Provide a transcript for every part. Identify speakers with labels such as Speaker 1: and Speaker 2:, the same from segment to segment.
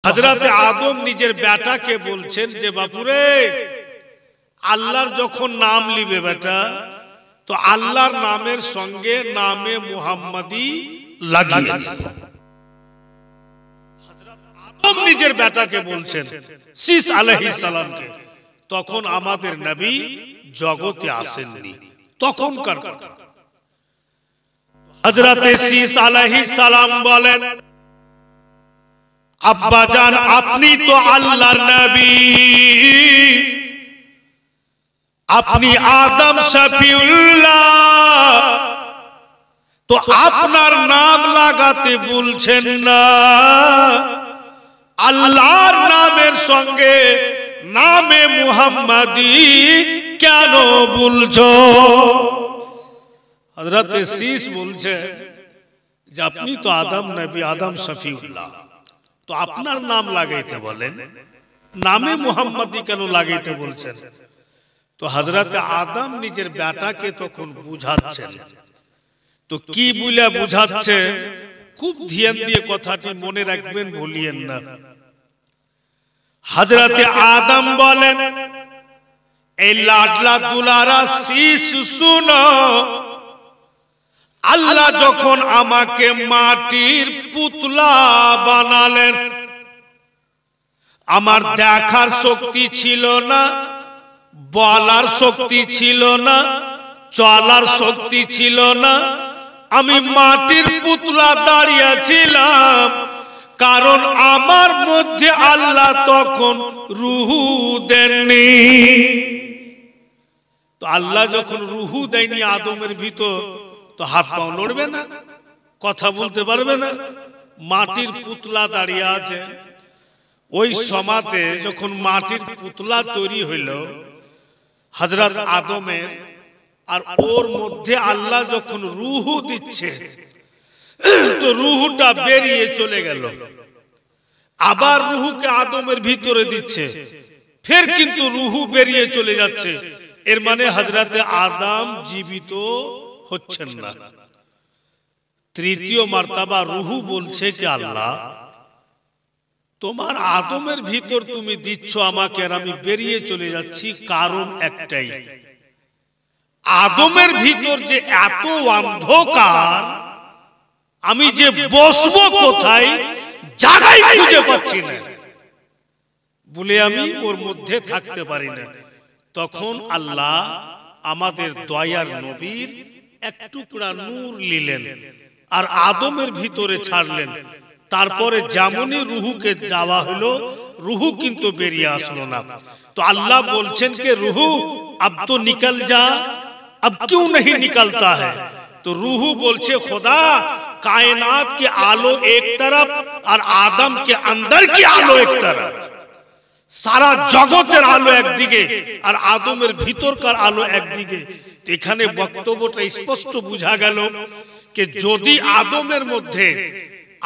Speaker 1: হযরত আদম নিজের বেটাকে বলছেন যে বাপুরে আল্লাহর যখন নাম লিবে বেটা তো আল্লাহর নামের সঙ্গে নামে মুহাম্মাদি লাগিয়ে দিও। হযরত আদম নিজের বেটাকে বলছেন শীস আলাইহিস সালামকে, তখন আমাদের নবী জগতে আসেননি, তখনকার কথা। হযরত শীস আলাইহিস সালাম বলেন আব্বাজান আপনি তো আল্লাহর নবী, আপনি আদম শফিউল্লাহ, তো আপনার নাম লাগাতে বলছেন না, আল্লাহর নামের সঙ্গে নামে মুহাম্মাদি কেন বলছো? হযরত শীস বলছে যে আপনি তো আদম নবী, আদম শফিউল্লাহ, তো আপনার নাম লাগাইতে বলেন, নামে মুহাম্মাদি কেন লাগাইতে বলছেন? তো হযরত আদম নিজের বেটাকে তখন বুঝাচ্ছেন। তো কি বলে বুঝাচ্ছেন, খুব ধ্যান দিয়ে কথাটি মনে রাখবেন, ভুলিয়েন না। হযরত আদম বলেন এই লাডলা দুলারা শীস শুনো, আল্লাহ যখন আমাকে মাটির পুতলা বানালেন, আমার দেখার শক্তি ছিল না, বলার শক্তি ছিল না, চলার শক্তি ছিল না, আমি মাটির পুতলা দাঁড়িয়েছিলাম, কারণ আমার মধ্যে আল্লাহ তখন রুহু দেননি। তো আল্লাহ যখন রুহু দেয়নি আদমের ভিতর, তো হাত পাও নড়বে না, কথা বলতে পারবে না, মাটির পুতলা দাঁড়িয়ে আছে। ওই সমাতে যখন মাটির পুতলা তৈরি হইল হযরত আদমের, আর ওর মধ্যে আল্লাহ যখন রুহু দিচ্ছে, তো রুহুটা বেরিয়ে চলে গেল, আবার রুহুকে আদমের ভিতরে দিচ্ছে, ফের কিন্তু রুহু বেরিয়ে চলে যাচ্ছে। এর মানে হযরত আদম জীবিত হচ্ছেন না। তৃতীয় মার্তবা রুহু বলছে কি আল্লাহ তোমার আদমের ভিতর তুমি দিচ্ছ আমাকে, আর আমি বেরিয়ে চলে যাচ্ছি, কারণ একটাই, আদমের ভিতর যে এত অন্ধকার, আমি যে বসবো কোথায় জায়গায় খুঁজে পাচ্ছি না, বলে আমি ওর মধ্যে থাকতে পারি না। তখন আল্লাহ আমাদের দয়ার নবীর এক টুকরা নূর নিলেন আর আদমের ভিতরে ছাড়লেন। তারপরে যেমনই রুহুকে দেওয়া হলো, রুহু কিন্তু বেরিয়ে আসলো না। তো আল্লাহ বলছেন কে রুহু अब तो निकल जा, अब क्यों नहीं निकलता है? तो रूह बोलছে खुदा कायनात की आलो एक तरफ और आदम के अंदर की आलो एक तरफ, সারা জগতের আলো একদিকে আর আদমের ভিতরকার আলো একদিকে। এখানে বক্তব্যটা স্পষ্ট বোঝা গেল যে যদি আদমের মধ্যে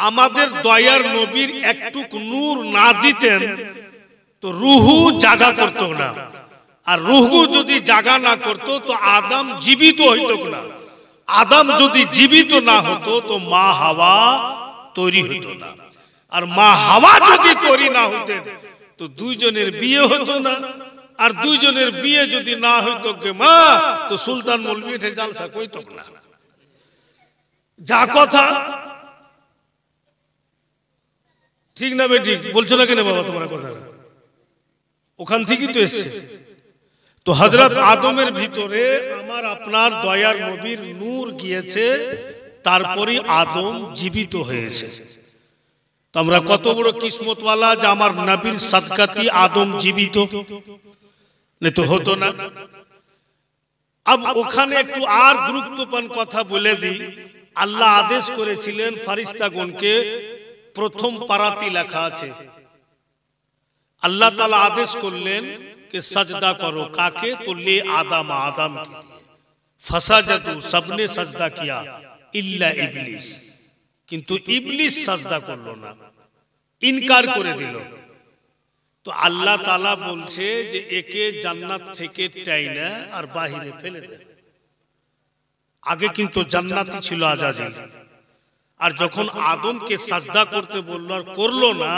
Speaker 1: আমাদের দয়ার নবীর একটুকু নূর না দিতেন তো রুহু জাগা করত না, আর রুহু যদি জাগা না করত তো আদম জীবিত হইত না। আদম যদি জীবিত না হতো তো মা হাওয়া তৈরি হতো না, আর মা হাওয়া যদি তৈরি না হতেন তো দুইজনের বিয়ে হতো না, আর দুইজনের বিয়ে যদি না হইতো কে মা তো সুলতান মৌলভী এঠে জালসা কইতো না। যা কথা ঠিক না বেঠিক বলছো না কেন বাবা, তোমার কথা ওখান থেকেই তো এসছে। তো হযরত আদমের ভিতরে আমার আপনার দয়ার নবীর নূর গিয়েছে, তারপরে আদম জীবিত হয়েছে। তো আমরা কত বড় কিসমতওয়ালা যে আমার নবীর সাদকাতি আদম জীবিত, না তো হতো না। अब ওখানে একটু আর গুরুত্বপূর্ণ কথা বলে দিই। আল্লাহ আদেশ করেছিলেন ফেরেশতাগণকে, প্রথম পারাতি লেখা আছে, আল্লাহ তাআলা আদেশ করলেন कि सजदा करो, काके तो ले आदम, आदम के फसाजदू, सबने सजदा किया इल्ला इबलिस, किंतु इबलिस सजदा करलो ना, इनकार করে দিল। তো আল্লাহ তাআলা বলছে যে একে জান্নাত থেকে টাইনা আর বাহিরে ফেলে দেন। আগে কিন্তু জান্নাতি ছিল আজাজিল, আর যখন আদমকে সাজদা করতে বলল আর করলো না,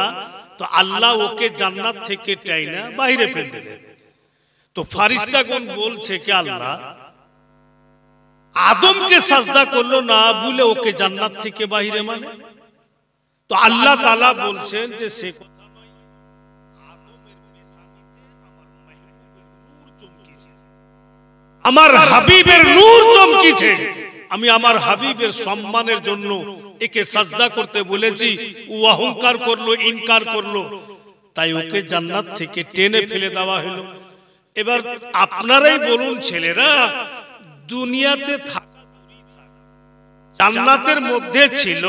Speaker 1: তো আল্লাহ ওকে জান্নাত থেকে টাইনা বাইরে ফেলে দিলেন। তো ফারিস্তাগণ বলছে কি আল্লাহ আদমকে সাজদা করলো না বলে ওকে জান্নাত থেকে বাইরে মানে? তো আল্লাহ তাআলা বলছেন যে সে কথা নয়, আদমের পেশানিতে আমার হাবিবের নূর চমকিছে, আমি আমার হাবিবের সম্মানের জন্য একে সাজদা করতে বলেছি, ও অহংকার করলো, ইনকার করলো, তাই ওকে জান্নাত থেকে টেনে ফেলে দেওয়া হলো। এবার আপনারাই বলুন ছেলেরা, দুনিয়াতে থাকা জান্নাতের মধ্যে ছিল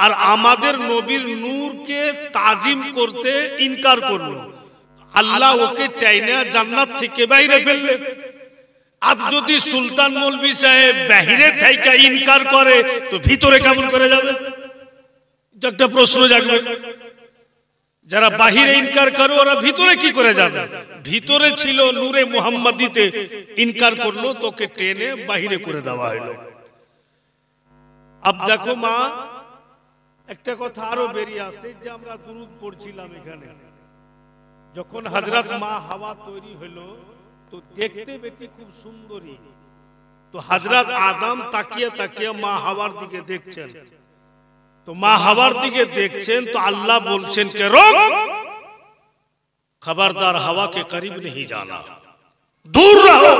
Speaker 1: আর আমাদের নবীর নূরকে তাজিম করতে ইনকার করলো, আল্লাহ ওকে টাইনা জান্নাত থেকে বাইরে ফেললেন। আপ যদি সুলতান মৌলভী সাহেব বাহিরে থেকে ইনকার করে তো ভিতরে কেমন করে যাবে? এটা একটা প্রশ্ন জাগবে। যারা বাহিরে ইনকার করে ওরা ভিতরে কি করে যাবে? ভিতরে ছিল নূরে মুহাম্মাদিতে ইনকার করলো, তোকে টেনে বাহিরে করে দেওয়া হলো। আব দেখো মা, একটা কথা আরো বেরিয়ে আসে যে আমরা দুরূদ পড়ছিলাম এখানে, যখন হযরত মা হাওয়া তৈরি হলো তো দেখতে বেটি খুব সুন্দরী, তো হযরত আদম তাকিয়ে তাকিয়ে মা হাওয়ার দিকে দেখছেন, তো মা হাওয়ার দিকে দেখছেন তো আল্লাহ বলছেন কে রোক, খবরদার হাওয়া के करीब नहीं जाना, दूर रहो।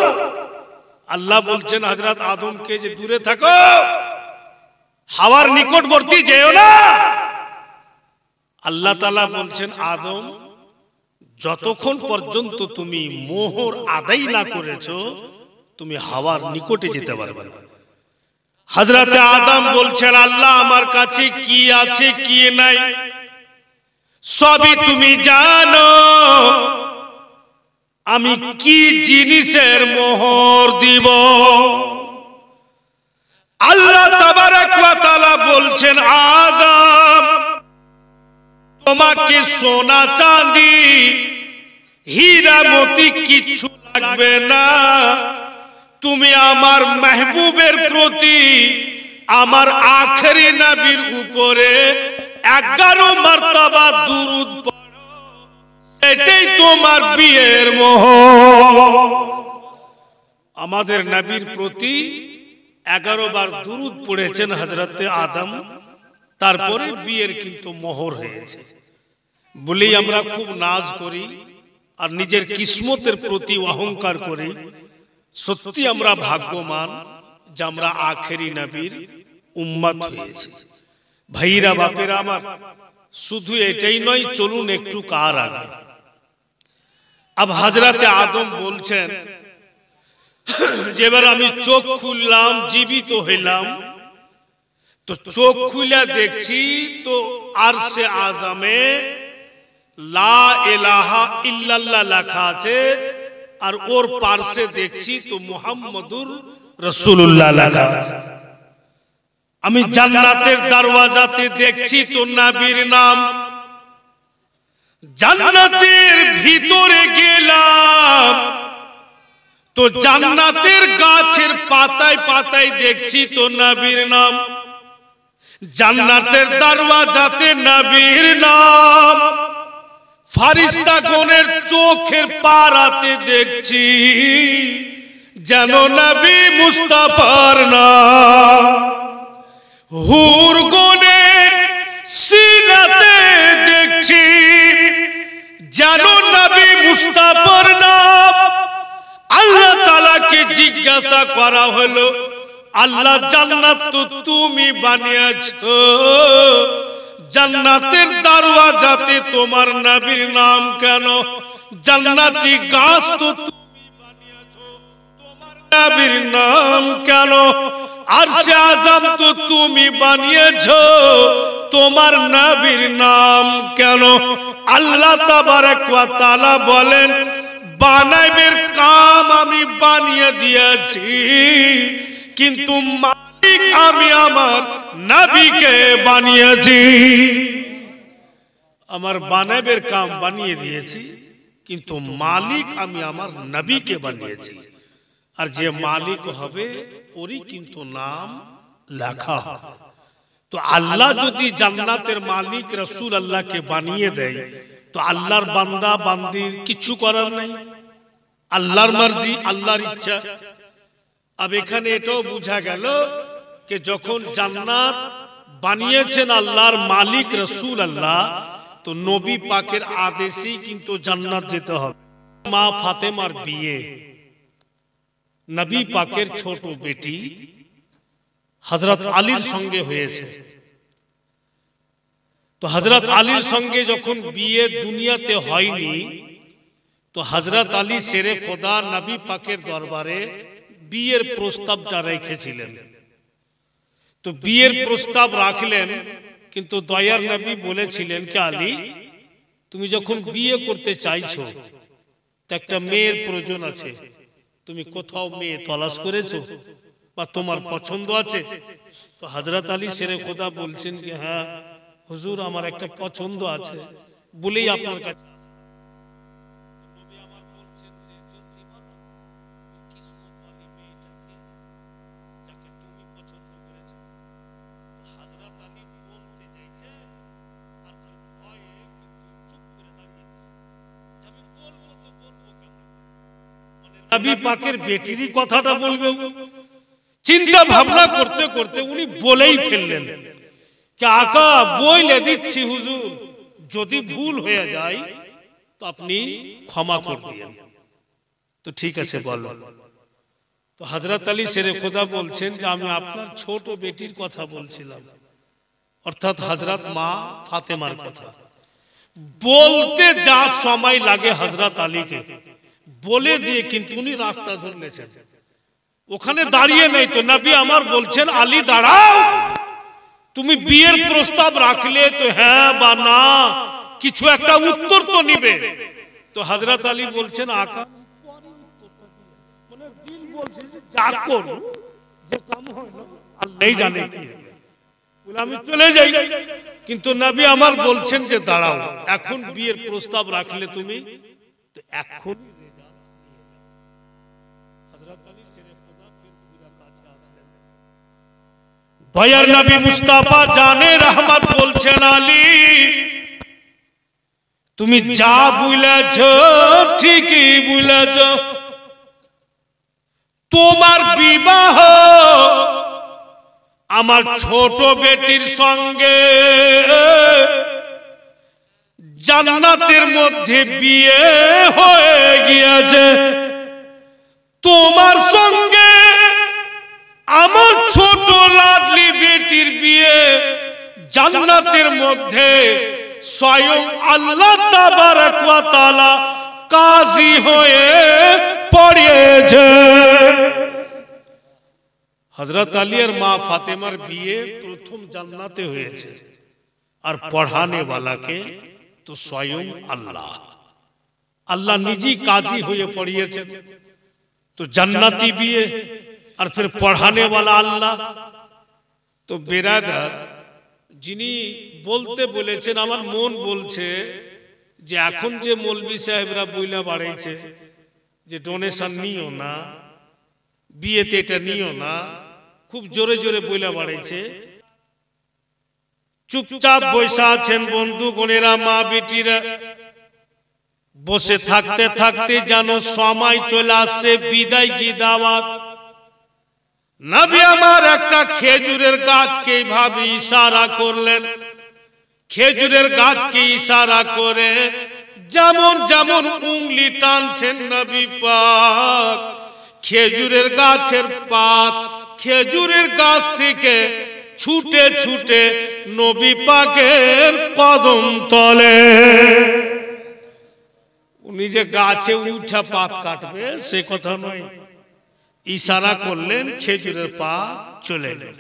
Speaker 1: আল্লাহ বলছেন হযরত আদমকে যে দূরে থাকো, হাওয়ার নিকটবর্তী যেও না। আল্লাহ তাআলা বলছেন আদম যতক্ষণ পর্যন্ত তুমি মোহর আদায় না করেছো তুমি হাওয়ার নিকটে যেতে পারবে না। হযরত আদম বলছেন আল্লাহ আমার কাছে কি আছে কি নাই সবই তুমি জানো, আমি কি জিনিসের মোহর দিব? আল্লাহ তাবারক ওয়া তাআলা বলছেন আদম তোমাকে সোনা চাঁদি হীরা মতি কিচ্ছু লাগবে না, তুমি আমার মাহবুবের প্রতি আমার আখেরি নবীর উপরে 11 মার্তবা দুরূদ পড়ো, সেটাই তোমার বিয়ের মোহর। আমাদের নবীর প্রতি 11 বার দুরূদ পড়েছেন হযরত আদম, তারপরে বিয়ের কিন্তু মোহর হয়েছে। বলেই আমরা খুব নাজ করি আর নিজের কিসমতের প্রতি অহংকার করি। সত্যি আমরা ভাগ্যবান যে আমরা আখেরি নবীর উম্মত হয়েছি। ভাইরা বাপেরা আমার, শুধু এটাই নয়, চলুন একটু কার আগে। আব হযরত আদম বলছেন যে এবার আমি চোখ খুললাম, জীবিত হইলাম, তো চোখ খুলে দেখছি তো আরশে আজমে লা ইলাহা ইল্লাল্লাহ লেখা আছে, আর ওর পাশে দেখছি তো মুহাম্মাদুর রাসূলুল্লাহ লেখা আছে। আমি জান্নাতের দরওয়াজাতে দেখছি তো নবীর নাম, জান্নাতের ভিতরে গেলাম তো জান্নাতের গাছের পাতায় পাতায় দেখছি তো নবীর নাম, জান্নাতের দরওয়াজাতে নবীর নাম, ফারিস্তাগণের চোখের পারাতে দেখছি যেন নবী মুস্তাফার নাম, হুরগণের সিনাতে দেখছি যেন নবী মুস্তাফার নাম। আল্লাহ তাআলাকে জিজ্ঞাসা করা হলো আল্লাহ জান্নাত তো তুমি বানিয়েছো, জান্নাতের দরওয়াজাতে তোমার নবীর নাম কেন? জান্নাতি গাছ তো তুমি বানিয়েছো, তোমার নবীর নাম কেন? আরশে আযম তো তুমি বানিয়েছো, তোমার নবীর নাম কেন? আল্লাহ তাবারক ওয়া তাআলা বলেন বানাইবের কাম আমি বানিয়ে দিয়েছি, কিন্তু মালিক আমি আমার নবীকে বানিয়েছি। আমার বানাইবের কাম বানিয়ে দিয়েছি, কিন্তু মালিক আমি আমার নবীকে বানিয়েছি। আর যে মালিক হবে ওরই কিন্তু নাম লেখা হবে। তো আল্লাহ যদি জান্নাতের মালিক রাসূল আল্লাহকে বানিয়ে দেয়, তো আল্লাহর বান্দা বান্দি কিছু করার নাই, আল্লাহর মার্জি, আল্লাহর ইচ্ছা। अब এখানে এটাও বোঝা গেল যে যখন জান্নাত বানিয়েছেন আল্লাহর মালিক রাসূল আল্লাহ, তো নবী পাকের আদেশেই কিন্তু জান্নাত যেতে হবে। মা ফাতেমার বিয়ে নবী পাকের ছোট বেটি হযরত আলীর সঙ্গে হয়েছে। তো হযরত আলীর সঙ্গে যখন বিয়ে দুনিয়াতে হয়নি, তো হযরত আলী শেরে খোদা নবী পাকের দরবারে বিয়ের প্রস্তাবটা রেখেছিলেন। তো বিয়ের প্রস্তাব রাখলেন, কিন্তু দয়ার নবী বলেছিলেন কি আলী, তুমি যখন বিয়ে করতে চাইছো তো একটা মেয়ের প্রয়োজন আছে, তুমি কোথাও মেয়ে তলাশ করেছো বা তোমার পছন্দ আছে? তো হযরত আলী শেরে খোদা বলছেন কি হ্যাঁ হুজুর, আমার একটা পছন্দ আছে বলেই আপনার কাছে। নবী পাকের বেটিরই কথাটা বলবে, চিন্তা ভাবনা করতে করতে উনি বলেই ফেললেন कि आका বইলে দিচ্ছি হুজুর, যদি ভুল হয়ে যায় তো আপনি ক্ষমা করে দিয়েন। তো ঠিক আছে বলো। তো হযরত আলী শেরে খোদা বলছেন যে আমি আপনার ছোট বেটির কথা বলছিলাম, অর্থাৎ হযরত মা ফাতেমার কথা। বলতে যা সময় লাগে হযরত আলীকে বলে দিয়ে কিন্তু উনি রাস্তা ধরলেছেন, ওখানে দাঁড়িয়ে নেই। তো নবী আমার বলছেন আলী দাঁড়াও, তুমি বিয়ের প্রস্তাব রাখলে তো হ্যাঁ বা না কিছু একটা উত্তর তো নিবে। তো হযরত আলী বলছেন আকা পরে উত্তরটা দিও, মানে দিল বলছে যে যা করো, যে কাম হয় না আল্লাহই জানে কি হবে, বলে আমি চলে যাই। কিন্তু নবী আমার বলছেন যে দাঁড়াও, এখন বিয়ের প্রস্তাব রাখলে তুমি তো এখন রেজাল্ট নিয়ে যাও। হযরত আলী শেরে খোদা ফির পুরা কাছে আসলেন। দয়ার নবী মুস্তাফা জানে রহমত বলছেন আলী তুমি যা বলেছ ঠিকই বলেছ, তোমার বিবাহ আমার ছোট বেটির সঙ্গে জান্নাতের মধ্যে বিয়ে হয়ে গিয়েছে। তোমার সঙ্গে আমার ছোট লাডলি বেটির বিয়ে জান্নাতের মধ্যে স্বয়ং আল্লাহ তাবারক ওয়া তাআলা কাজী হয়ে পড়েছে। হযরত আলী আর মা ফাতেমার বিয়ে প্রথম জান্নাতে হয়েছে, আর পড়ানে ওয়ালাকে তো স্বয়ং আল্লাহ, আল্লাহ নিজেই কাজী হয়ে পড়িয়েছেন। তো জান্নাতি বিয়ে আর ফির পড়ানে ওয়ালা আল্লাহ। তো বেরাদার, যিনি বলতে বলেছেন আমার মন বলছে যে এখন যে মৌলভী সাহেবরা বইলা বাড়াইছে যে ডোনেশন নিও না, বিয়েতে এটা নিও না, খুব জোরে জোরে বইলা বাড়াইছে। চুপচাপ বসে আছেন বন্ধুগণেরা, মা বেটিরা, বসে থাকতে থাকতে যেন সময় চলে আসছে বিদায় কি দাওয়াত। নবী আমার একটা খেজুরের গাছকে এইভাবে ইশারা করলেন, খেজুরের গাছকে ইশারা করে যেমন যেমন উংলি টানছেন নবী পাক, খেজুরের গাছের পাত খেজুরের গাছ থেকে ছুটে ছুটে নবী পাকের কদম তলে। উনি যে গাছে উঠা পাত কাটবে সে কথা নয়, ইশারা করলেন খেজুরের পাত চলে গেল।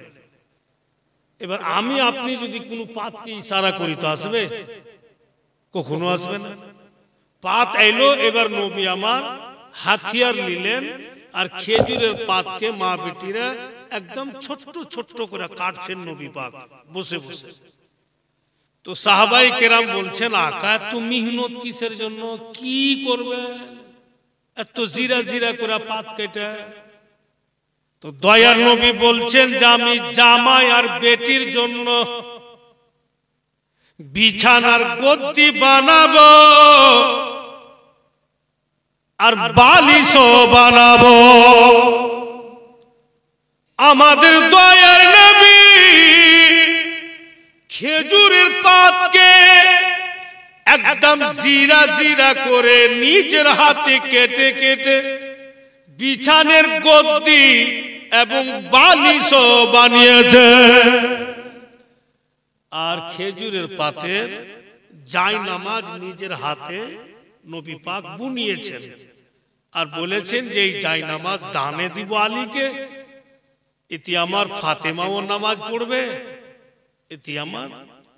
Speaker 1: এবার আমি আপনি যদি কোনো পাতকে ইশারা করি তো আসবে? কখনো আসবে না। পাত এলো, এবার নবী আমার হাতিয়ার নিলেন আর খেজুরের পাতকে মা বেটিরা একদম ছোট্ট ছোট্ট করে কাটছেন নবী পাক বসে বসে। তো সাহাবাই কেরাম বলছেন আকা এত মেহনত কিসের জন্য, কি করবে এত জিরা জিরা করে পাত কেটে? তো দয়ার নবী বলছেন যে আমি জামাই আর বেটির জন্য বিছানার গদ্দি বানাবো আর বালিশও বানাবো। আমাদের দয়ার নবী খেজুরের পাতকে একদম জিরা জিরা করে নিজের হাতে কেটে কেটে বিছানের গদ্দি এবং বালিশও বানিয়েছে। আর খেজুরের পাতের জায়নামাজ নিজের হাতে নবী পাক বুনিয়েছেন আর বলেছেন যে এই জায়নামাজ দানে দিব আলীকে, এতে আমার ফাতেমাও নামাজ পড়বে, এতে আমার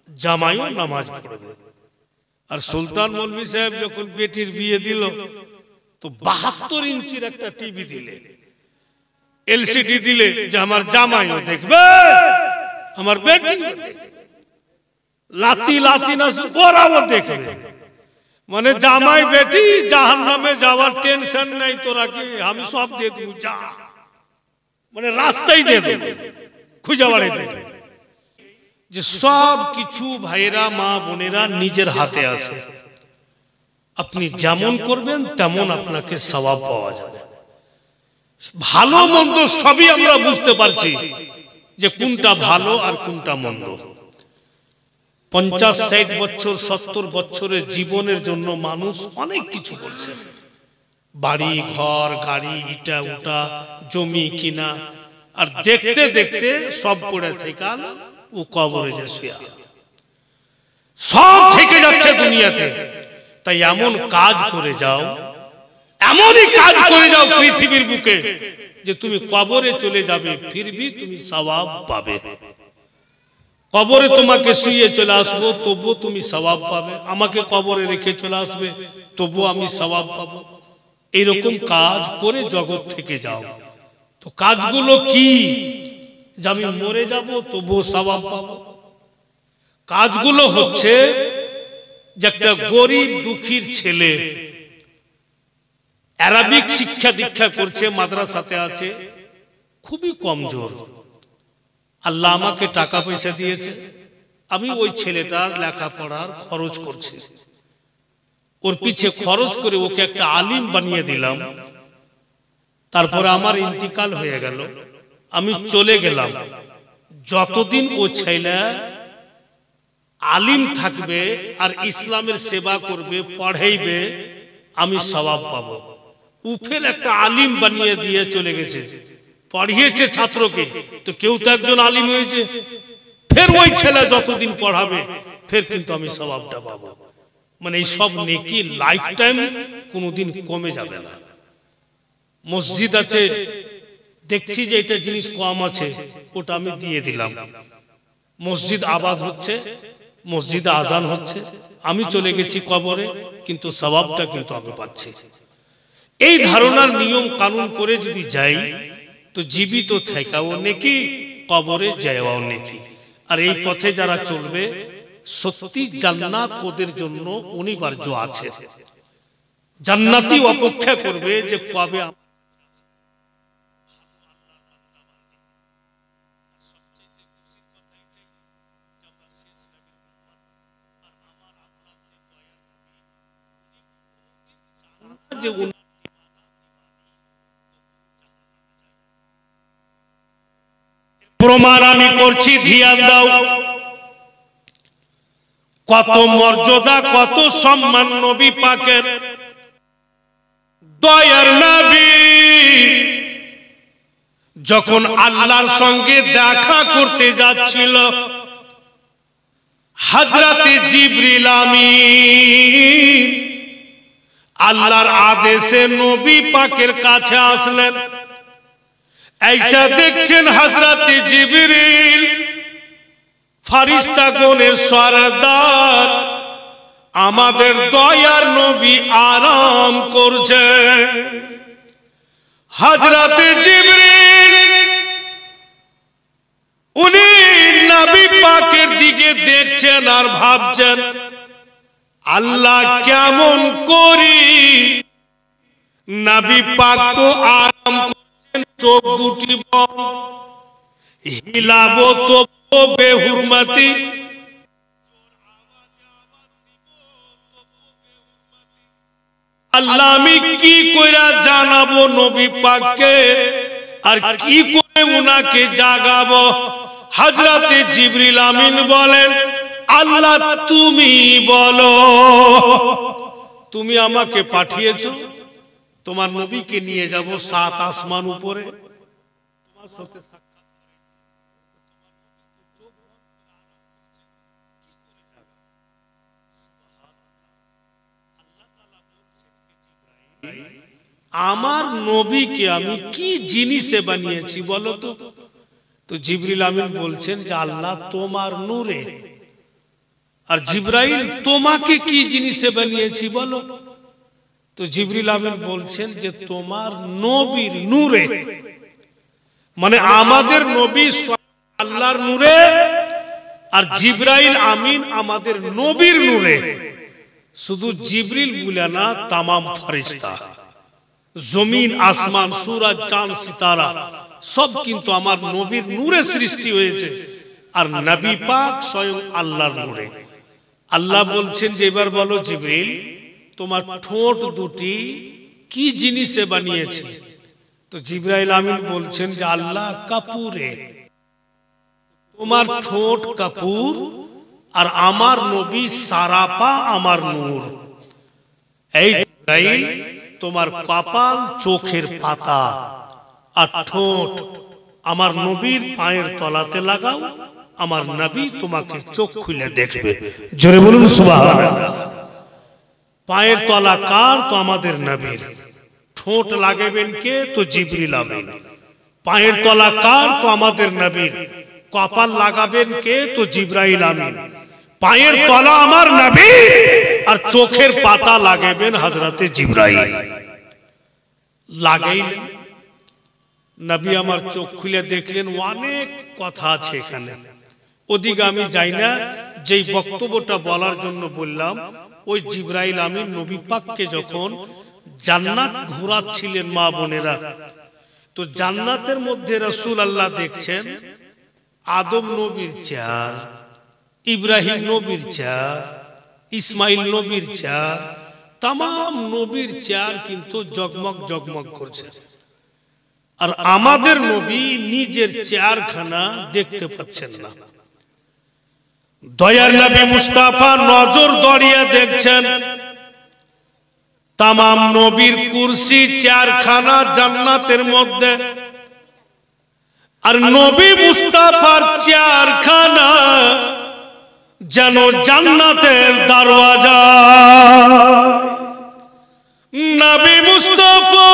Speaker 1: জামাইও নামাজ পড়বে। আর সুলতান মৌলভী সাহেব যখন বেটির বিয়ে দিল তো 72 ইঞ্চির একটা টিভি দিলে, এলসিডি দিলে, যে আমার জামাইও দেখবে আমার বেটিও দেখবে, লাতি লাতি না ওরাও দেখবে। মানে জামাই বেটি জাহান্নামে যাওয়ার টেনশন নাই, তোরা কি আমি সব দিয়ে দেবো, যা, মানে রাস্তাই দিয়ে দেবো, খুঁজে বাড়িতে। যে সব কিছু ভাইরা মা বোনেরা নিজের হাতে আছে, আপনি যেমন করবেন তেমন আপনাকে সওয়াব পাওয়া যাবে। ভালো মন্দ সবই আমরা বুঝতে পারছি যে কোনটা ভালো আর কোনটা মন্দ। 50-60 বছর 70 বছরের জীবনের জন্য মানুষ অনেক কিছু করছে, বাড়ি ঘর গাড়ি ইটা উটা জমি কিনা, আর দেখতে দেখতে সব পড়ে থেকে ও কবরে যে শুয়া, সব থেকে যাচ্ছে দুনিয়াতে। তাই এমন কাজ করে যাও, এমনই কাজ করে যাও পৃথিবীর বুকে যে তুমি কবরে চলে যাবে ফিরবি তুমি সওয়াব পাবে। কবরে তোমাকে শুয়ে চলে আসবো তবুও তুমি সওয়াব পাবে, আমাকে কবরে রেখে চলে আসবে তবুও আমি সওয়াব পাবো। এইরকম কাজ করে জগৎ থেকে যাও। তো কাজগুলো কি? যে আমি মরে যাব তবুও সওয়াব পাবো। কাজগুলো হচ্ছে যে একটা গরিব দুঃখীর ছেলে আরবিক শিক্ষা দীক্ষা করছে, মাদ্রাসাতে আছে, খুবই কমজোর, আল্লাহ আমাকে টাকা পয়সা দিয়েছে, আমি ওই ছেলেটার লেখাপড়ার খরচ করছি, ওর পিছে খরচ করে ওকে একটা আলিম বানিয়ে দিলাম। তারপরে আমার ইন্তিকাল হয়ে গেল, আমি চলে গেলাম, যতদিন ও ছেলে আলিম থাকবে আর ইসলামের সেবা করবে পড়াইবে আমি সওয়াব পাবো। উফের একটা আলিম বানিয়ে দিয়ে চলে গেছে, পড়িয়েছে ছাত্রকে, তো কেউ তো একজন আলিম হয়েছে, ফের ওই ছেলে যতদিন পড়াবে ফের কিন্তু আমি সওয়াবটা পাবো। মানে এই সব নেকি লাইফ টাইম কোনোদিন কমে যাবে না। মসজিদ আছে, দেখছি যে এটা জিনিস কম আছে, ওটা আমি দিয়ে দিলাম, মসজিদ আবাদ হচ্ছে, মসজিদে আজান হচ্ছে, আমি চলে গেছি কবরে কিন্তু সওয়াবটা কিন্তু আমি পাচ্ছি। এই ধারণার নিয়ম কানুন করে যদি যাই তো জীবিত থেকেও নেকি, কবরে যাওয়াও নেকি। আর এই পথে যারা চলবে সত্যি জান্নাত ওদের জন্য অনিবার্য আছে। জান্নাতি অপেক্ষা করবে যে কবে যে প্রমাণ আমি করছি, ধ্যান দাও। কত মর্যাদা কত সম্মান নবী পাকের। দয়ার নবী যখন আল্লাহর সঙ্গে দেখা করতে যাচ্ছিল, হযরতে জিবরিল আমিন আল্লাহর আদেশে নবী পাকের কাছে আসলেন। ऐसा দেখছেন হযরতে জিবরিল ফেরেশতাগণের সরদার আমাদের দয়ার নবী আরাম করছে। হযরতে জিবরিল উনি নবী পাকের দিকে দেখছেন আর ভাবছেন আল্লাহ কেমন করি, নবী পাক তো আরাম করছেন চোখ দুটি হিলাবো তো বেহুরমাতি, আল্লাহ আমি কি কইরা জানাবো নবী পাককে, আর কি করে উনাকে জাগাবো? হযরতে জিবরিল আমিন বলেন, আল্লাহ তুমি বলো, তুমি আমাকে পাঠিয়েছো, তোমার নবীকে নিয়ে যাব 7 আসমান উপরে, তোমার সাথে সাক্ষাৎ আমার নবীকে আমি কি জিনিসে বানিয়েছি বলো তো? তো জিবরিল আমিন বলছেন যে আল্লাহ তোমার নূরে। আর জিবরাইল তোমাকে কি জিনিসে বানিয়েছি বলো? তো জিবরিল আমিন বলছেন যে তোমার নবীর নূরে। মানে আমাদের নবী আল্লাহর নূরে, আর জিবরাইল আমিন আমাদের নবীর নূরে। শুধু জিবরিল বলে না, তামাম ফেরেশতা, জমিন আসমান, সূরজ চাঁদ সিতারা সব কিন্তু আমার নবীর নূরে সৃষ্টি হয়েছে। আর নবী পাক স্বয়ং আল্লাহর নূরে। আল্লাহ বলছেন যে এবার বলো জিবরিল, তোমার ঠোঁট দুটি কি জিনিসে বানিয়েছে? তো জিবরাইল আমিন বলছেন যে আল্লাহ কাপুরে। তোমার ঠোঁট কাপুর, আর আমার নবী সারাপা আমার নূর। এই জিবরাইল তোমার কপাল চোখের পাতা আর ঠোঁট আমার নবীর পায়ের তলাতে লাগাও, আমার নবী তোমাকে চোখ খুলে দেখবে। জোরে বলুন সুবহানাল্লাহ। পায়ের তলা কার? তো আমাদের নবীর। ঠোঁট লাগাবেন কে? তো জিবরিল আমিন। পায়ের তলা কার? তো আমাদের নবীর। কপাল লাগাবেন কে? তো জিবরাইল আমিন। পায়ের তলা আমার নবী, আর চোখের পাতা লাগাবেন হযরতে জিবরাইল। লাগাইলেন, নবী আমার চোখ খুলে দেখলেন। অনেক কথা আছে এখানে, ওদিকে আমি যাই না। যেই বক্তব্যটা বলার জন্য বললাম, ওই জিবরাইল আমিন নবী পাককে যখন জান্নাত ঘোরাচ্ছিলেন মা বোনেরা, তো জান্নাতের মধ্যে রাসূল আল্লাহ দেখছেন আদম নবীর চেয়ার, ইব্রাহিম নবীর চেয়ার, ইসমাইল নবীর চেয়ার, तमाम নবীর চেয়ার কিন্তু জগমগ জগমগ করছে। আর আমাদের নবী নিজের চেয়ারখানা দেখতে পাচ্ছেন না। দয়ার নবী মুস্তাফা নজর দড়িয়ে দেখছেন तमाम নবীর কুরসি চেয়ারখানা জান্নাতের মধ্যে, আর নবী মুস্তাফার চেয়ারখানা যেন জান্নাতের দরওয়াজা। নবী মুস্তাফা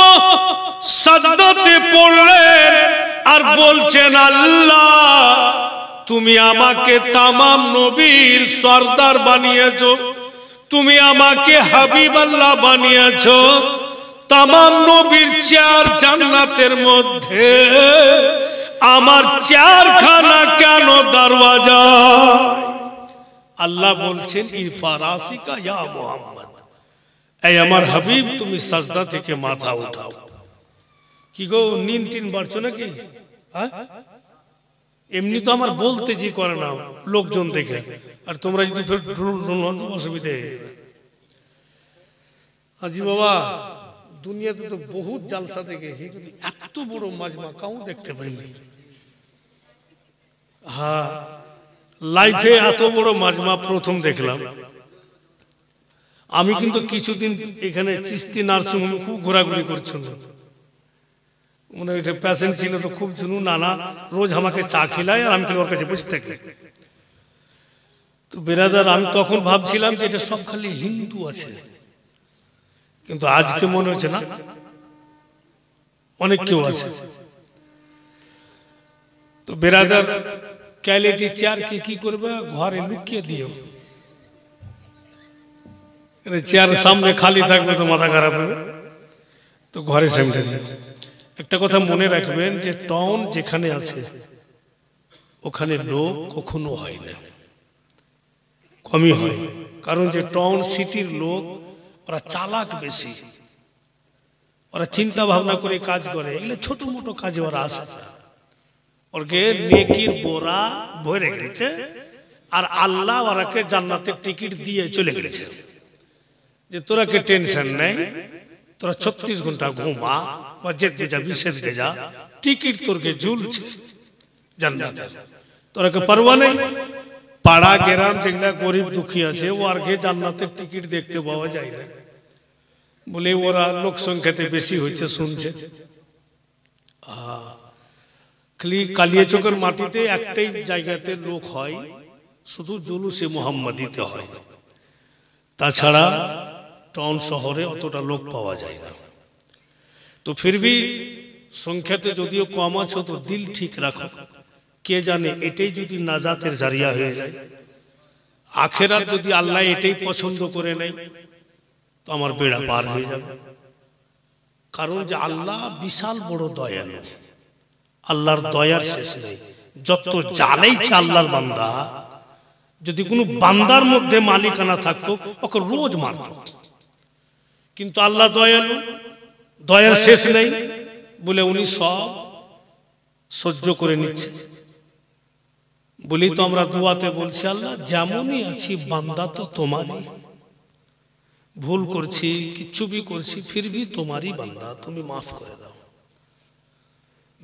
Speaker 1: সাজদাতে পড়লেন আর বলছেন, আল্লাহ তুমি আমাকে तमाम নবীর সরদার বানিয়েছো, তুমি আমাকে হাবিব আল্লাহ বানিয়েছো। तमाम নবীর চেয়ার জান্নাতের মধ্যে, আমার চেয়ারখানা কেন দরওয়াজা? আল্লাহ বলছেন, ইফারাসিকা ইয়া মুহাম্মদ, এই আমার হাবিব তুমি সাজদা থেকে মাথা উঠাও। কি গো, নিন তিন বাড়ছো নাকি? এমনি তো আমার বলতে জি করে না লোকজন দেখে, আর তোমরা যদি অসুবিধে। আজি বাবা, দুনিয়াতে তো বহুত জালসা দেখেছি, কিন্তু এত বড় মাজমা কাউ দেখতে পাইনি। হ্যাঁ, লাইফে এত বড় মাজমা প্রথম দেখলাম। আমি কিন্তু কিছুদিন এখানে চিস্তি নার্সিং হোমে খুব ঘোরাঘুরি করছিল, মানে এটা পেশেন্ট ছিল তো খুব শুনু, নানা রোজ আমাকে চা খিলায় আর আমি ওর কাছে বসে থাকি। তো বেরাদার, আমি তখন ভাবছিলাম যে এটা সব খালি হিন্দু আছে, কিন্তু আজকে মনে হচ্ছে না, অনেক কেউ আছে। তো বেরাদার, ক্যালিটি চেয়ারকে কি করবে, ঘরে লুকিয়ে দিও। চেয়ার সামনে খালি থাকবে তো মাথা খারাপ হবে, তো ঘরে সামনে দিও। একটা কথা মনে রাখবেন যে টাউন যেখানে আছে ওখানে লোক কখনো হয় না, কমই হয়। কারণ যে টাউন সিটির লোক ওরা চালাক বেশি, ওরা চিন্তা ভাবনা করে কাজ করে, এগুলো ছোট মোটো কাজে ওরা আসে না। ওরকে নেকির বোরা ভরে গেছে, আর আল্লাহ ওরাকে জান্নাতের টিকিট দিয়ে চলে গেছে যে তোরা কে টেনশন নেই, তোরা 36 ঘন্টা ঘুমা বা যেতে যাবি সেদিকে যা, টিকিট তোরকে ঝুলছে জান্নাতের, তোরা কে পারওয়া নেই। পাড়া গ্রাম যেগুলা গরিব দুঃখী আছে ও আর কে জান্নাতের টিকিট দেখতে পাওয়া যায় না, বলে ওরা লোক সংখ্যাতে বেশি হয়েছে শুনছে। কালিয়াচকের মাটিতে একটাই জায়গাতে লোক হয়, শুধু জুলুসে মুহাম্মাদিতে হয়, তাছাড়া টাউন শহরে অতটা লোক পাওয়া যায় না। তো ফিরবি সংখ্যাতে যদিও কম আছে তো দিল ঠিক রাখো, কে জানে এটাই যদি নাজাতের জারিয়া হয়ে যায়, আখেরাত যদি আল্লাহ এটাই পছন্দ করে নেয় তো আমার বেড়া পার হয়ে যাবে। কারণ যে আল্লাহ বিশাল বড় দয়ালু, আল্লাহর দয়ার শেষ নেই। যত জ্বালাইছে আল্লাহর বান্দা, যদি কোনো বান্দার মধ্যে মালিকানা থাকতো ওকে রোজ মারত, কিন্তু আল্লাহ দয়ালু, দয়ার শেষ নেই বলে উনি সব সহ্য করে নিচ্ছে। বলি তো আমরা দুয়াতে বলছি আল্লাহ যেমনই আছি বান্দা তো তোমারই, ভুল করছি কিচ্ছু भी করছি फिर भी তোমারই বান্দা, তুমি মাফ করে দাও।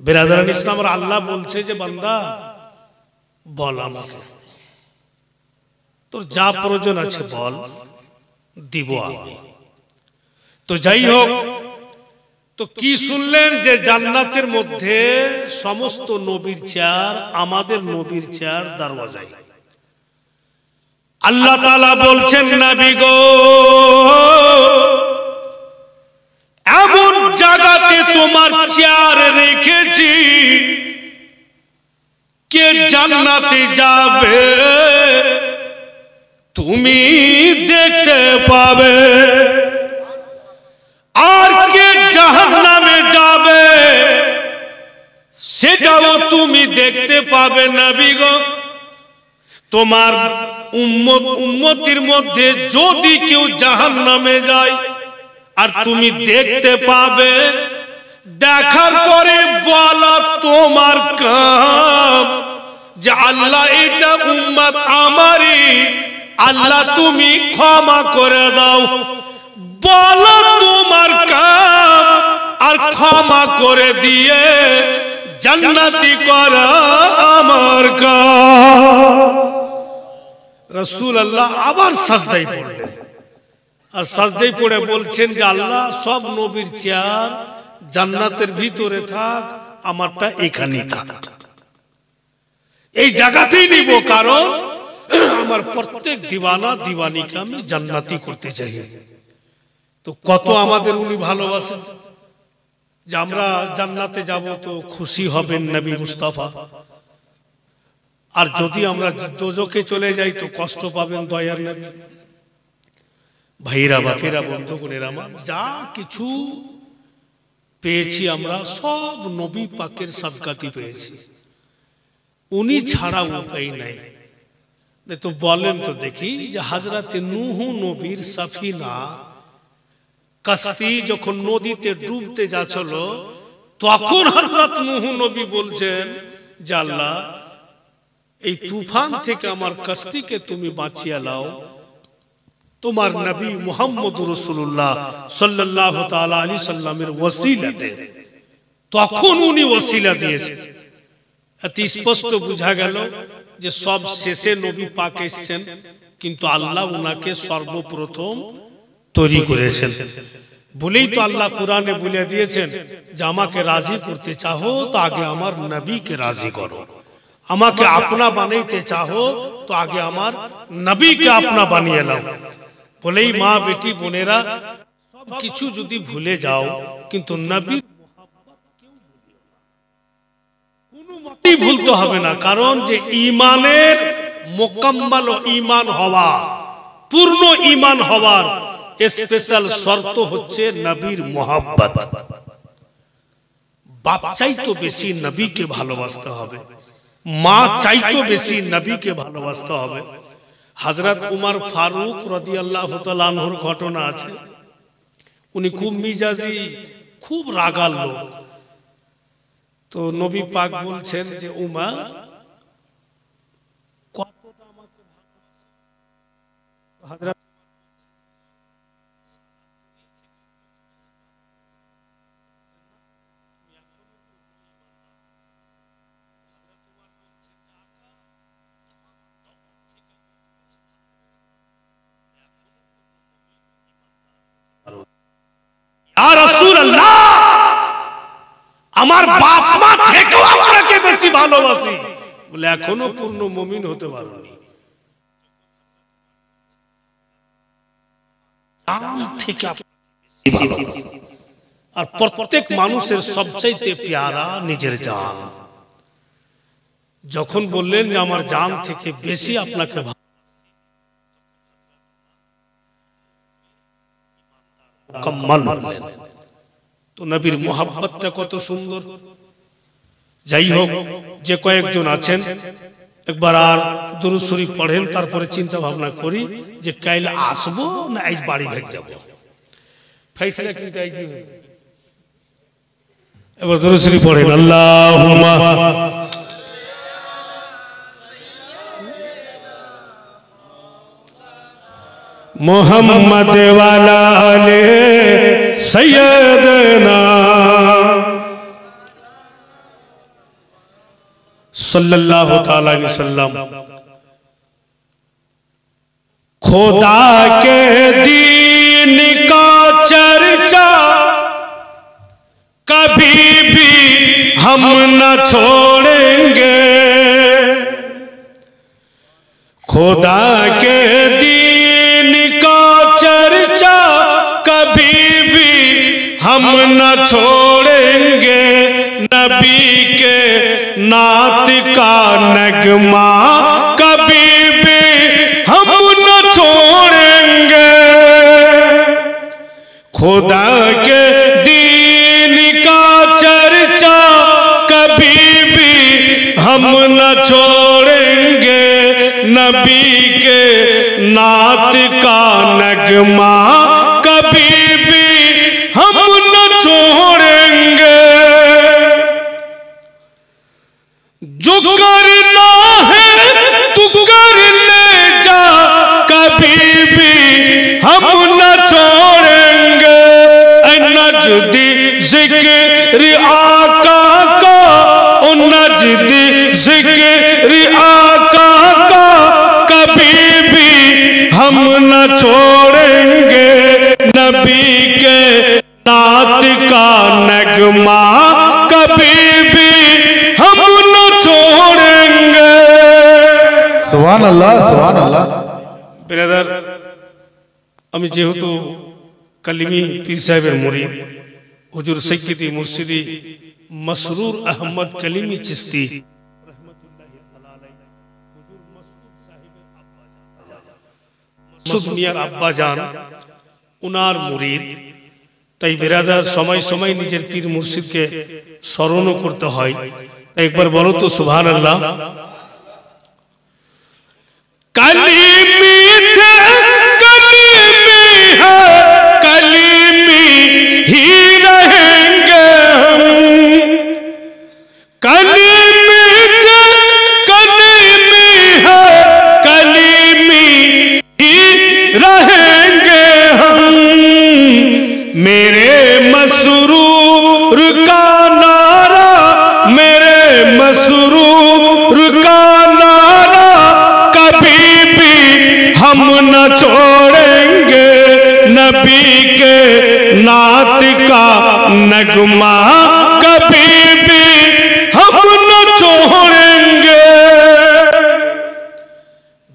Speaker 1: বিরাদরান ইসলাম আর আল্লাহ বলছে যে বান্দা বল আমাকে, তোর যা প্রয়োজন আছে বল, দিব আমি। তো যাই হোক, তো কি শুনলেন যে জান্নাতের মধ্যে সমস্ত নবীর চেয়ার, আমাদের নবীর চেয়ার দরওয়াজায়। আল্লাহ তাআলা বলছেন নবী গো এমন জায়গাতে তোমার চেয়ার রেখেছি, কে জান্নাতে যাবে তুমি দেখতে পাবে, আর কে জাহান্নামে যাবে সেটাও তুমি দেখতে পাবে নবী গো। তোমার উম্মতির মধ্যে যদি কেউ জাহান্নামে যায় আর তুমি দেখতে পাবে, দেখার পরে বলা তোমার কাম যে আল্লাহ এটা উম্মত আমারই, আল্লাহ তুমি ক্ষমা করে দাও, বলো তোমার কাম, আর ক্ষমা করে দিয়ে জান্নাতি করা আমার কাম। রাসূলুল্লাহ আবার সাজদায় পড়লেন, আর সাজদায় পড়ে বলছেন যে আল্লাহ সব নবীর চেয়ার জান্নাতের ভিতরে থাক, আমারটা এখানেই থাক, এই জায়গাতেই নিব, কারণ আমার প্রত্যেক দিওয়ানা দিওয়ানিকে আমি জান্নাতি করতে চাই। তো কত আমাদের উনি ভালোবাসেন যে আমরা জান্নাতে যাব, তো খুশি হবেন নবী মুস্তাফা, আর যদি আমরা দোজখে চলে যাই তো কষ্ট পাবেন দয়ার নবী। ভাইরা বাপেরা বন্ধুগণের আমার, যা কিছু পেয়েছি আমরা সব নবী পাকের সাদকাতি পেয়েছি, উনি ছাড়া উপায় নাই। তো বলেন তো দেখি যে হযরতে নূহ নবীর সাফিনা কাস্তি যখন নদীতে ডুবতে যাচ্ছিল, তখন হযরত নূহ নবী বলছেন যে আল্লাহ এই তুফান থেকে আমার কাস্তিকে তুমি বাঁচিয়ে নাও, তোমার নবী মুহাম্মদুর রাসূলুল্লাহ সাল্লাল্লাহু তাআলা আলাইহি সাল্লামের ওসিলাতে। তখন উনি ওসিলা দিয়েছেন। এত স্পষ্ট বোঝা গেল যে সব শেষে নবী পাক এসেছেন, কিন্তু আল্লাহ উনাকে সর্বপ্রথম তৈরি করেছেন। বলেই তো আল্লাহ কোরআনে বলে দিয়েছেন যে আমাকে রাজি করতে চাও তো আগে আমার নবীকে রাজি করো, আমাকে আপনা বানাইতে চাও তো আগে আমার নবীকে আপনা বানিয়ে নাও। বলেই মা বেটি বোনেরা সব কিছু যদি ভুলে যাও, কিন্তু নবীর কোনো মতেই ভুলতে হবে না, কারণ যে ঈমানের মুকাম্মাল ঈমান হওয়া, পূর্ণ ঈমান হওয়ার স্পেশাল শর্ত হচ্ছে নবীর মোহাব্বত। বাপ চাইতো বেশি নবীকে ভালোবাসতে হবে, মা চাইতো বেশি নবীকে ভালোবাসতে হবে। হযরত উমর ফারুক রাদিয়াল্লাহু তাআলা আনহুর ঘটনা আছে, উনি খুব মিজাজি খুব রাগাল লোক। তো নবী পাক বলছেন যে উমর কতটা আমাকে হযরত ইয়া রাসূলুল্লাহ, আমার বাপ মা থেকেও আপনাকে বেশি ভালোবাসি। বলে এখনো পূর্ণ মুমিন হতে পারোনি। জান থেকে বেশি ভালোবাসি। আর প্রত্যেক মানুষের সবচাইতে প্যারা নিজের জান। যখন বললেন যে আমার জান থেকে বেশি আপনাকে মুকাম্মাল হলেন। তো নবীর মোহাব্বতটা কত সুন্দর। যাই হোক, যে কয়েকজন আছেন একবার আর দুরূদ শরীফ পড়েন, তারপরে চিন্তা ভাবনা করি যে কাল আসবো না আজ বাড়ি ভেগ যাব। ফয়সালা কিন্তু আজ এবার দুরূদ শরীফ পড়েন। আল্লাহুম্মা मोहम्मद वाला ले सैयदना सल्लल्लाहु ताला अलैहि वसल्लम। खुदा के दीन का चर्चा कभी भी हम न छोड़ेंगे। खुदा के चर्चा कभी भी हम न छोड़ेंगे। नबी के नात का नगमा कभी भी हम न छोड़ेंगे। खुदा के दीन का चर्चा कभी भी हम न छोड़ेंगे। नबी के नात का नगमा कभी भी हम न छोड़ेंगे। जो करना है तू कर ले जा, कभी भी हम न छोड़ेंगे। नजदी जिक्र आका का, ओ नजदी जिक्र आका का कभी भी हम न छोड़ेंगे। नबी के नात का नगमा कभी भी हम न छोड़ेंगे।
Speaker 2: सुभान अल्लाह, सुभान अल्लाह।
Speaker 1: ब्रदर, আমি যেহেতু কালিমি পীর সাহেবের মুরিদ, হুজুর সৈয়দি মুর্শিদি মসরুর আহমদ কালিমি চিশতি মিয়ার আব্বা জান উনার মুরিদ। তাই বেরাদার সময় সময় নিজের পীর মুর্শিদকে স্মরণ করতে হয়। একবার বলো তো সুবহানাল্লাহ। কালিমি थे कलीमी है, कलीमी ही रहेंगे हम। कलीमी थे कलीमी है, कलीमी ही रहेंगे हम। मेरे मसरूर का नारा, मेरे मसरूर का नारा कभी भी हम न छोड़ेंगे। नबी के नात का नगमा कभी भी हम न छोड़ेंगे।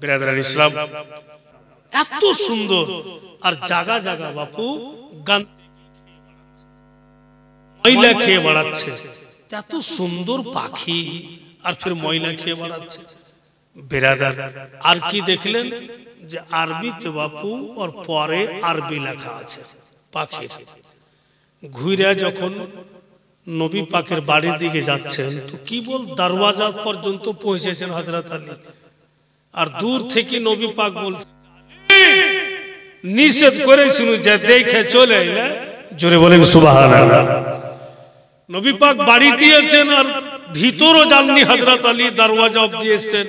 Speaker 1: बिरादरान इस्लाम, এত সুন্দর। আর জায়গা জায়গা বাপু গান ময়লা খেয়ে বেড়াচ্ছে। এত সুন্দর পাখি আর ফির ময়লা খেয়ে বেড়াচ্ছে। बिरादर আর কি দেখলেন যে আরবিতে বাপু আর পরে আরবি লেখা আছে পাখির। ঘুরে যখন নবী পাকের বাড়ির দিকে যাচ্ছেন তো কি বল দরওয়াজা পর্যন্ত পৌঁছেছেন হযরত আলী। আর দূর থেকে নবী পাক বলছেন নিষেধ করেছিল যে দেখে চলে এলে জোরে বলেন সুবহানাল্লাহ। নবী পাক বাড়ি দিয়েছেন আর ভিতরও যাননি, হযরত আলী দরওয়াজা অবধি এসেছেন।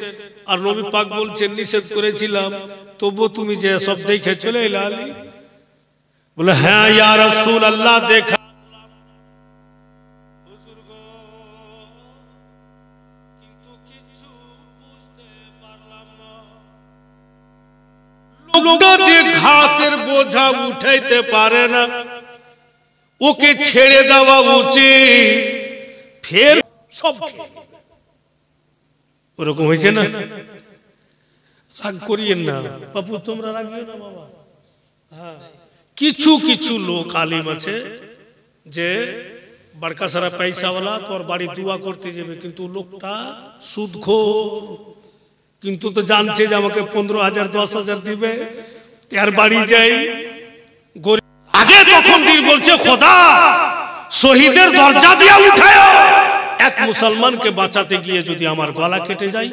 Speaker 1: আর নবী পাক বলছেন নিষেধ করেছিলাম, তবু তুমি যে সব দেখে চলে এলে আলী। বলে হ্যাঁ ইয়া রাসূলুল্লাহ দেখা। হুজুর গো, কিন্তু কিছু বুঝতে পারলাম না, লোকটা যে ঘাসের বোঝা উঠাইতে পারে না, ওকে ছেড়ে দেওয়া উচিত, ফের সব ওরকম হয়েছে না? রাগ করিয়েন না বাবু, তোমরা রাগিও না বাবা। হ্যাঁ, কিছু কিছু লোক আলিম আছে যে বড়কা সারা পয়সাওয়ালা, তোর বাড়ি দোয়া করতে যাবে, কিন্তু লোকটা সুদখোর, কিন্তু তো জানছে যে আমাকে 15,000 10,000 দিবে, তার বাড়ি যাই আগে তখন দিন বলছে খোদা শহীদের দরজা দিয়া উঠায়, এক মুসলমানকে বাঁচাতে গিয়ে যদি আমার গলা কেটে যায়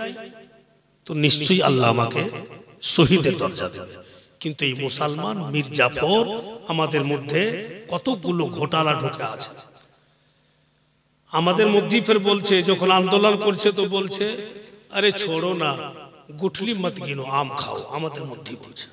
Speaker 1: তো নিশ্চয়ই আল্লাহ আমাকে শহীদের দরজা দেবে। কিন্তু এই মুসলমান মীর জাফর আমাদের মধ্যে কতগুলো ঘোটালা ঢুকে আছে। আমাদের মধ্যেই ফের বলছে, যখন আন্দোলন করছে তো বলছে আরে ছোড়ো না, গুঠলি মত গিনো আম খাও, আমাদের মধ্যেই বলছে।